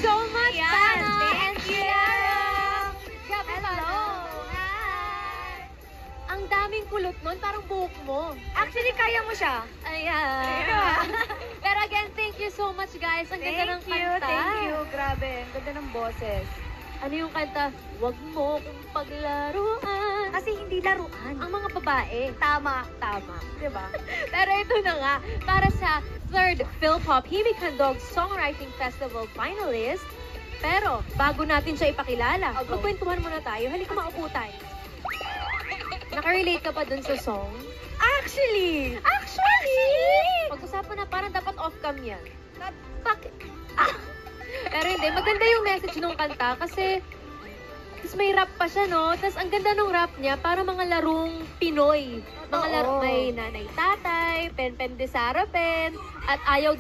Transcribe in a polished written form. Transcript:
so much, Yan, Tana thank and you. Kiara. Grabe, Hello. Tana. Ang daming kulot nun, parang buhok mo. Actually, kaya mo siya. Ayan. Pero again, thank you so much, guys. Ang ganda ng kanta. Thank you. Grabe, ang ganda ng boses. Ano yung kanta? Huwag mo kong paglaruan. Kasi hindi laruan. Ang mga babae. Tama. Diba? Pero ito na nga, para sa 3rd PhilPop Himig Handog Songwriting Festival finalist. Pero, bago natin siya ipakilala, Go. magkwentuhan muna tayo. Halika, maupo tayo. Nakarelate ka pa dun sa song? Actually! Pag-usapan na, parang dapat off-cam yan. Bakit? Pero hindi, maganda yung message nung kanta kasi tapos may rap pa siya, no? Tapos ang ganda nung rap niya, para mga larong Pinoy. Mga Oo. laro, may nanay-tatay, pen-pen de Sara pen, at ayaw